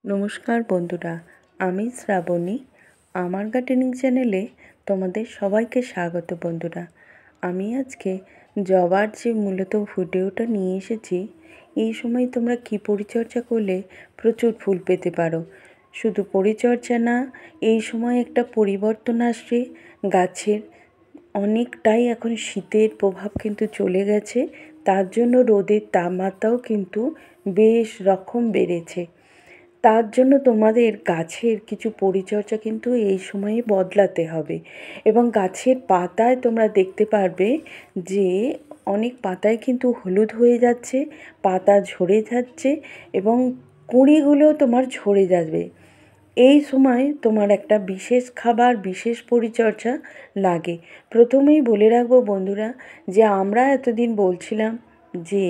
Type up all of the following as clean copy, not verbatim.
নমস্কার বন্ধুরা, আমি শ্রাবণী। আমার গার্ডেনিং চ্যানেলে তোমাদের সবাইকে স্বাগত বন্ধুরা। আমি আজকে জবার যে মূলত ভিডিওটা নিয়ে এসেছি, এই সময় তোমরা কি পরিচর্যা করলে প্রচুর ফুল পেতে পারো। শুধু পরিচর্যা না, এই সময় একটা পরিবর্তন আসছে গাছের। অনেকটাই এখন শীতের প্রভাব কিন্তু চলে গেছে, তার জন্য রোদের তাপমাত্রাও কিন্তু বেশ রকম বেড়েছে। তার জন্য তোমাদের গাছের কিছু পরিচর্যা কিন্তু এই সময়ে বদলাতে হবে। এবং গাছের পাতায় তোমরা দেখতে পারবে যে অনেক পাতায় কিন্তু হলুদ হয়ে যাচ্ছে, পাতা ঝরে যাচ্ছে এবং কুঁড়িগুলো তোমার ঝরে যাবে। এই সময় তোমার একটা বিশেষ খাবার, বিশেষ পরিচর্যা লাগে। প্রথমেই বলে রাখবো বন্ধুরা, যে আমরা এতদিন বলছিলাম যে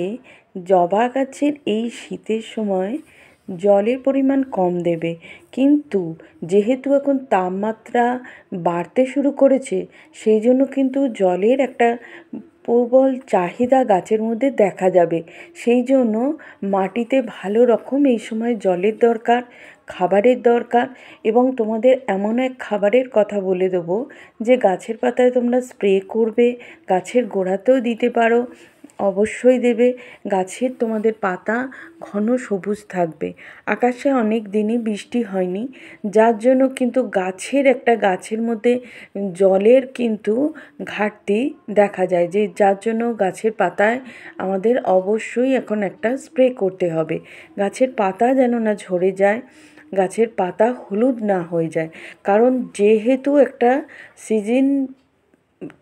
জবা গাছের এই শীতের সময় জলের পরিমাণ কম দেবে, কিন্তু যেহেতু এখন তাপমাত্রা বাড়তে শুরু করেছে, সেই জন্য কিন্তু জলের একটা প্রবল চাহিদা গাছের মধ্যে দেখা যাবে। সেই জন্য মাটিতে ভালো রকম এই সময় জলের দরকার, খাবারের দরকার। এবং তোমাদের এমন এক খাবারের কথা বলে দেবো যে গাছের পাতায় তোমরা স্প্রে করবে, গাছের গোড়াতেও দিতে পারো, অবশ্যই দেবে। গাছের তোমাদের পাতা ঘন সবুজ থাকবে। আকাশে অনেক দিনই বৃষ্টি হয়নি, যার জন্য কিন্তু গাছের মধ্যে জলের কিন্তু ঘাটতি দেখা যায়, যে যার জন্য গাছের পাতায় আমাদের অবশ্যই এখন একটা স্প্রে করতে হবে। গাছের পাতা যেন না ঝরে যায়, গাছের পাতা হলুদ না হয়ে যায়। কারণ যেহেতু একটা সিজন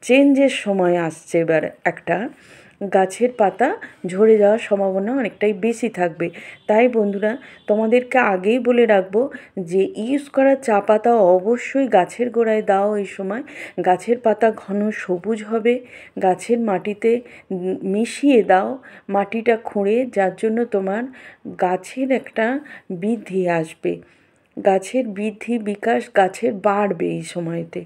চেঞ্জের সময় আসছে, এবার একটা গাছের পাতা ঝরে যাওয়ার সম্ভাবনা অনেকটাই বেশি থাকবে। তাই বন্ধুরা, তোমাদেরকে আগেই বলে রাখবো যে ইউজ করা চা পাতা অবশ্যই গাছের গোড়ায় দাও। এই সময় গাছের পাতা ঘন সবুজ হবে। গাছের মাটিতে মিশিয়ে দাও, মাটিটা খুঁড়ে, যার জন্য তোমার গাছের একটা বৃদ্ধি আসবে, গাছের বৃদ্ধি বিকাশ গাছের বাড়বে এই সময়তে।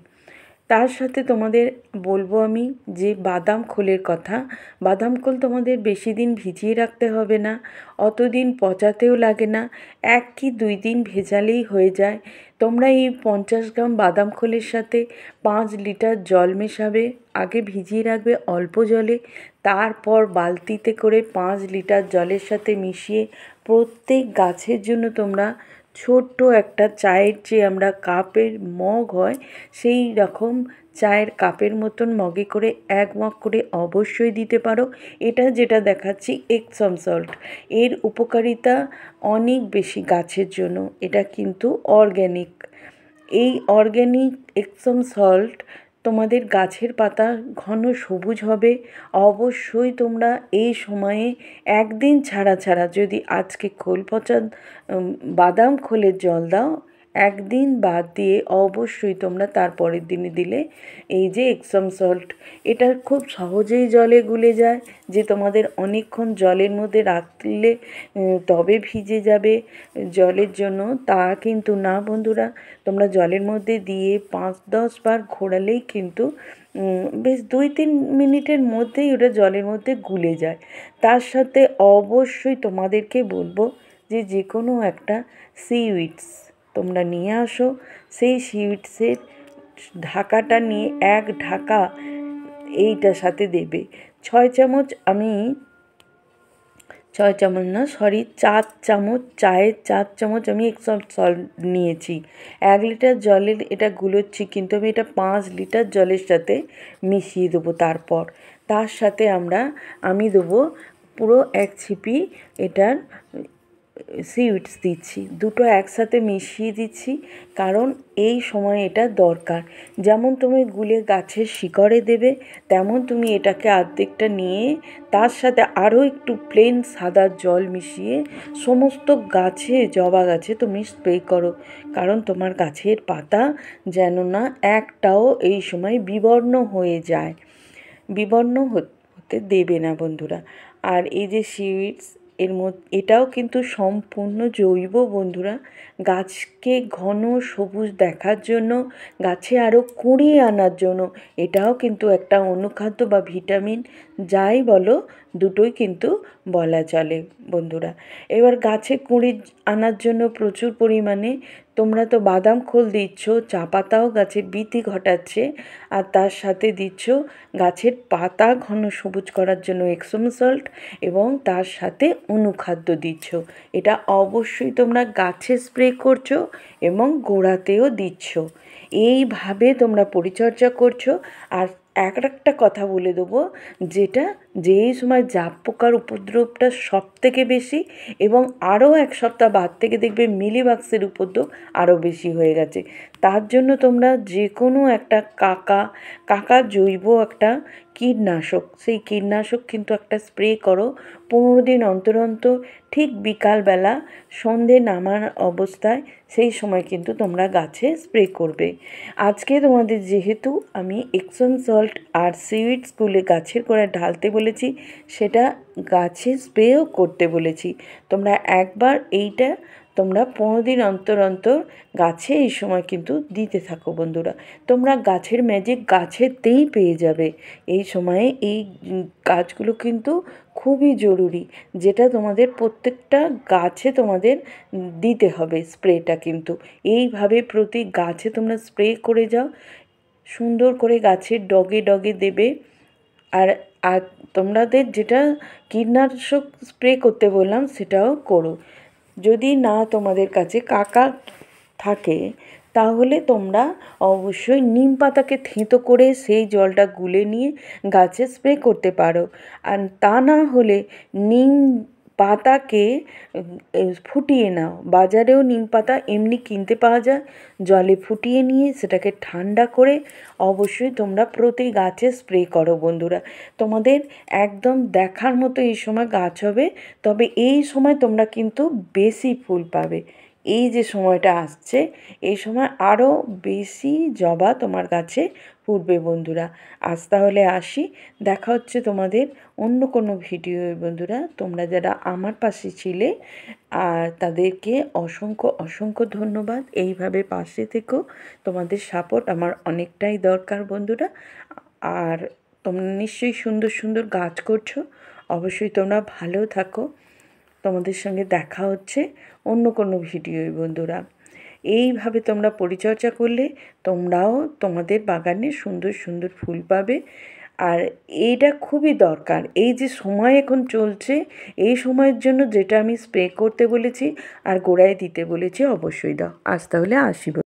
তার সাথে তোমাদের বলবো আমি যে বাদাম খোলের কথা। বাদাম খোল তোমাদের বেশি দিন ভিজিয়ে রাখতে হবে না, অতদিন পচাতেও লাগে না, 1 কি 2 দিন ভেজালেই হয়ে যায়। তোমরা এই 50 গ্রাম বাদাম খোলের সাথে 5 লিটার জল মেশাবে। আগে ভিজিয়ে রাখবে অল্প জলে, তারপর বালতিতে করে 5 লিটার জলের সাথে মিশিয়ে প্রত্যেক গাছের জন্য তোমরা ছোট্ট একটা চায়ের যে আমরা কাপের মগ হয়, সেই রকম চায়ের কাপের মতন মগে করে 1 মগ করে অবশ্যই দিতে পারো। এটা যেটা দেখাচ্ছি এপসম সল্ট, এর উপকারিতা অনেক বেশি গাছের জন্য। এটা কিন্তু অর্গ্যানিক। এই অর্গ্যানিক এপসম সল্ট তোমাদের গাছের পাতা ঘন সবুজ হবে। অবশ্যই তোমরা এই সময়ে একদিন ছাড়া ছাড়া যদি আজকে খোল পচা বাদাম খোলের জল দাও, একদিন বাদ দিয়ে অবশ্যই তোমরা তার পরের দিনে দিলে এই যে এপসম সল্ট, এটা খুব সহজেই জলে গুলে যায়। যে তোমাদের অনেকক্ষণ জলের মধ্যে রাখলে তবে ভিজে যাবে জলের জন্য, তা কিন্তু না বন্ধুরা। তোমরা জলের মধ্যে দিয়ে 5-10 বার ঘোরালেই কিন্তু বেশ 2-3 মিনিটের মধ্যেই ওটা জলের মধ্যে গুলে যায়। তার সাথে অবশ্যই তোমাদেরকে বলবো যে কোনো একটা সিউইডস তোমরা নিয়ে আসো। সেই সিউইডসের ঢাকাটা নিয়ে 1 ঢাকা এইটার সাথে দেবে। 6 চামচ, আমি 6 চামচ না, সরি 4 চামচ, চায়ের 4 চামচ আমি এপসম সল্ট নিয়েছি। 1 লিটার জলের এটা গুলোচ্ছি, কিন্তু আমি এটা 5 লিটার জলের সাথে মিশিয়ে দেবো। তারপর তার সাথে আমি দেবো পুরো 1 ছিপি এটার সিউইডস দিচ্ছি। দুটো একসাথে মিশিয়ে দিচ্ছি, কারণ এই সময় এটা দরকার। যেমন তুমি গুলে গাছের শিকড়ে দেবে, তেমন তুমি এটাকে অর্ধেকটা নিয়ে তার সাথে আরও একটু প্লেন সাদা জল মিশিয়ে সমস্ত গাছে, জবা গাছে তুমি স্প্রে করো। কারণ তোমার গাছের পাতা যেন না একটাও এই সময় বিবর্ণ হয়ে যায়, বিবর্ণ হতে দেবে না বন্ধুরা। আর এই যে সিউইডস, এটাও কিন্তু সম্পূর্ণ জৈব বন্ধুরা। গাছকে ঘন সবুজ দেখার জন্য, গাছে আরও কুঁড়ি আনার জন্য এটাও কিন্তু একটা অনুখাদ্য বা ভিটামিন, যাই বলো, দুটোই কিন্তু বলা চলে বন্ধুরা। এবার গাছে কুঁড়ি আনার জন্য প্রচুর পরিমাণে তোমরা তো বাদাম খোল দিচ্ছ, চা পাতাও গাছের বৃদ্ধি ঘটাচ্ছে, আর তার সাথে দিচ্ছ গাছের পাতা ঘন সবুজ করার জন্য এপসম সল্ট, এবং তার সাথে অনুখাদ্য দিচ্ছ। এটা অবশ্যই তোমরা গাছে স্প্রে করছো এবং গোড়াতেও দিচ্ছ। এইভাবে তোমরা পরিচর্যা করছো। আর একটা কথা বলে দেবো, যেই সময় জাপ পোকার উপদ্রবটা সব থেকে বেশি, এবং আরও এক সপ্তাহ বাদ থেকে দেখবে মিলিবাক্সের উপদ্রব আরও বেশি হয়ে গেছে। তার জন্য তোমরা যে কোনো একটা কাকা জৈব একটা কীটনাশক, সেই কীটনাশক কিন্তু একটা স্প্রে করো 15 দিন অন্তর অন্তর, ঠিক বিকালবেলা সন্ধে নামার অবস্থায়, সেই সময় কিন্তু তোমরা গাছে স্প্রে করবে। আজকে তোমাদের যেহেতু আমি এপসম সল্ট আর সিউইড স্কুলে গাছের গোড়ায় ঢালতে বলেছি, সেটা গাছে স্প্রেও করতে বলেছি। তোমরা একবার এইটা তোমরা 15 দিন অন্তর অন্তর গাছে এই সময় কিন্তু দিতে থাকো বন্ধুরা। তোমরা গাছের ম্যাজিক গাছেতেই পেয়ে যাবে। এই সময়ে এই কাজগুলো কিন্তু খুবই জরুরি, যেটা তোমাদের প্রত্যেকটা গাছে তোমাদের দিতে হবে স্প্রেটা। কিন্তু এইভাবে প্রতি গাছে তোমরা স্প্রে করে যাও, সুন্দর করে গাছের ডগে ডগে দেবে। আর আর তোমাদের যেটা কীটনাশক স্প্রে করতে বললাম সেটাও করো। যদি না তোমাদের কাছে কাকা থাকে, তাহলে তোমরা অবশ্যই নিম পাতাকে থেঁতো করে সেই জলটা গুলে নিয়ে গাছে স্প্রে করতে পারো। আর তা না হলে নিম পাতাকে ফুটিয়ে নাও। বাজারেও নিম পাতা এমনি কিনতে পাওয়া যায়, জলে ফুটিয়ে নিয়ে সেটাকে ঠান্ডা করে অবশ্যই তোমরা প্রতি গাছে স্প্রে করো বন্ধুরা। তোমাদের একদম দেখার মতো এই সময় গাছ হবে। তবে এই সময় তোমরা কিন্তু বেশি ফুল পাবে। এই যে সময়টা আসছে, এই সময় আরও বেশি জবা তোমার গাছে ফুটবে বন্ধুরা। আজ তাহলে আসি, দেখা হচ্ছে তোমাদের অন্য কোনো ভিডিও বন্ধুরা। তোমরা যারা আমার পাশে ছিলে, আর তাদেরকে অসংখ্য অসংখ্য ধন্যবাদ। এইভাবে পাশে থেকো, তোমাদের সাপোর্ট আমার অনেকটাই দরকার বন্ধুরা। আর তোমরা নিশ্চয়ই সুন্দর সুন্দর গাছ করছো, অবশ্যই তোমরা ভালো থাকো। তোমাদের সঙ্গে দেখা হচ্ছে অন্য কোনো ভিডিও বন্ধুরা। এইভাবে তোমরা পরিচর্যা করলে তোমরাও তোমাদের বাগানে সুন্দর সুন্দর ফুল পাবে। আর এইটা খুবই দরকার। এই যে সময় এখন চলছে, এই সময়ের জন্য যেটা আমি স্প্রে করতে বলেছি আর গোড়ায় দিতে বলেছি, অবশ্যই দাও। আজ তাহলে আসি।